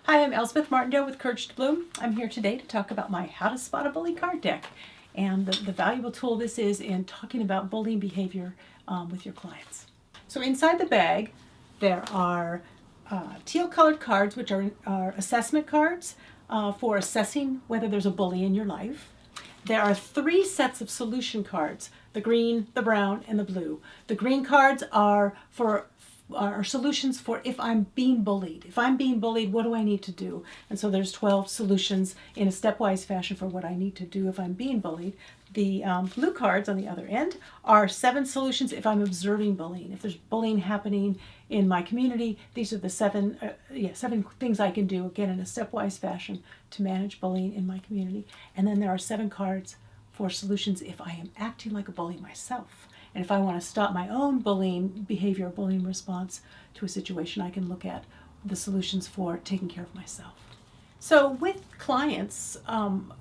Hi, I'm Elspeth Martindale with Courage to Bloom. I'm here today to talk about my How to Spot a Bully card deck and the valuable tool this is in talking about bullying behavior with your clients. So inside the bag, there are teal colored cards, which are assessment cards for assessing whether there's a bully in your life. There are 3 sets of solution cards, the green, the brown, and the blue. The green cards are solutions for if I'm being bullied. If I'm being bullied, what do I need to do? And so there's 12 solutions in a stepwise fashion for what I need to do if I'm being bullied. The blue cards on the other end are 7 solutions if I'm observing bullying. If there's bullying happening in my community, these are the 7 things I can do, again, in a stepwise fashion to manage bullying in my community. And then there are 7 cards for solutions if I am acting like a bully myself. And if I want to stop my own bullying behavior, bullying response to a situation, I can look at the solutions for taking care of myself. So with clients,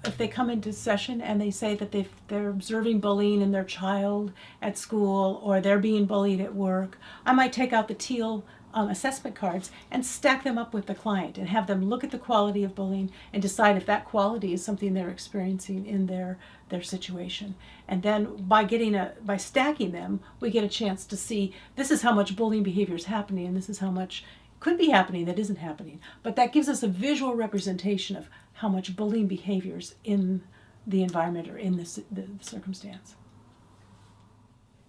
if they come into session and they say that they're observing bullying in their child at school or they're being bullied at work, I might take out the teal assessment cards and stack them up with the client and have them look at the quality of bullying and decide if that quality is something they're experiencing in their situation. And then by stacking them, we get a chance to see this is how much bullying behavior is happening and this is how much could be happening that isn't happening. But that gives us a visual representation of how much bullying behavior is in the environment or in the circumstance.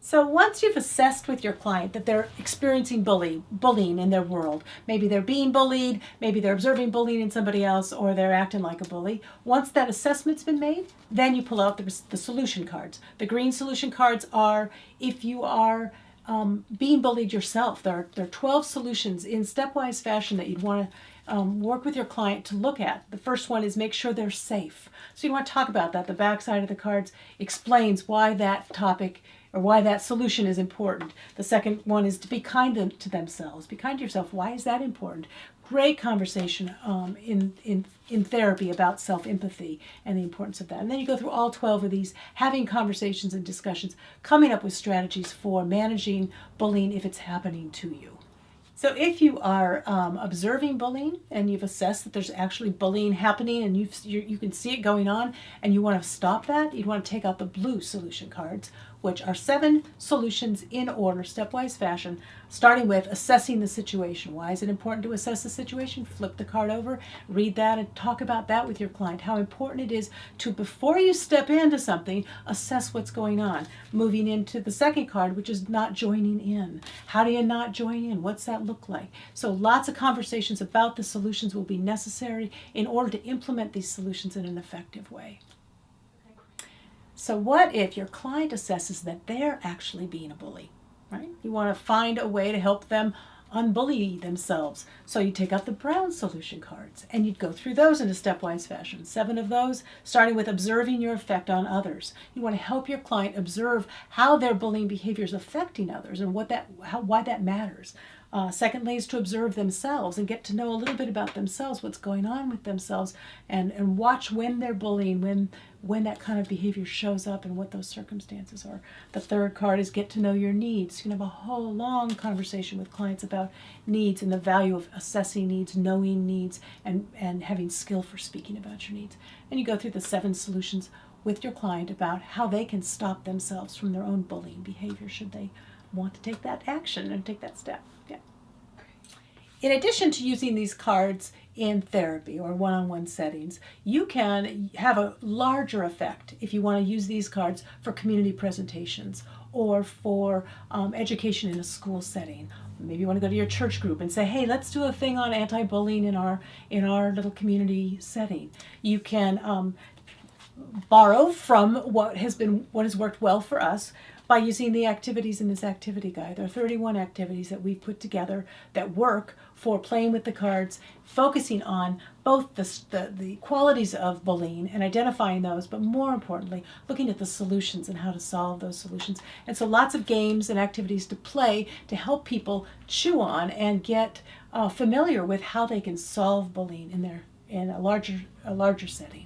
So once you've assessed with your client that they're experiencing bullying in their world, maybe they're being bullied, maybe they're observing bullying in somebody else, or they're acting like a bully, once that assessment's been made, then you pull out the solution cards. The green solution cards are if you are being bullied yourself. There are 12 solutions in stepwise fashion that you'd want to work with your client to look at. The first one is make sure they're safe. So you want to talk about that. The back side of the cards explains why that topic or why that solution is important. The second one is to be kind to themselves. Be kind to yourself. Why is that important? Great conversation in therapy about self-empathy and the importance of that. And then you go through all 12 of these, having conversations and discussions, coming up with strategies for managing bullying if it's happening to you. So if you are observing bullying and you've assessed that there's actually bullying happening and you can see it going on and you want to stop that, you'd want to take out the blue solution cards, which are 7 solutions in order, stepwise fashion, starting with assessing the situation. Why is it important to assess the situation? Flip the card over, read that, and talk about that with your client. How important it is to, before you step into something, assess what's going on. Moving into the second card, which is not joining in. How do you not join in? What's that look like? So lots of conversations about the solutions will be necessary in order to implement these solutions in an effective way. So what if your client assesses that they're actually being a bully, right? You want to find a way to help them unbully themselves. So you take out the brown solution cards and you'd go through those in a stepwise fashion. 7 of those, starting with observing your effect on others. You want to help your client observe how their bullying behavior is affecting others and why that matters. Secondly is to observe themselves and get to know a little bit about themselves, what's going on with themselves, and watch when they're bullying, when that kind of behavior shows up and what those circumstances are. The third card is get to know your needs. You can have a whole long conversation with clients about needs and the value of assessing needs, knowing needs, and having skill for speaking about your needs. And you go through the 7 solutions with your client about how they can stop themselves from their own bullying behavior should they want to take that action and take that step. Yeah. In addition to using these cards in therapy or one-on-one settings, you can have a larger effect if you want to use these cards for community presentations or for education in a school setting. Maybe you want to go to your church group and say, hey, let's do a thing on anti-bullying in our little community setting. You can borrow from what has worked well for us by using the activities in this activity guide. There are 31 activities that we've put together that work for playing with the cards, focusing on both the qualities of bullying and identifying those, but more importantly, looking at the solutions and how to solve those solutions. And so lots of games and activities to play to help people chew on and get familiar with how they can solve bullying in a larger setting.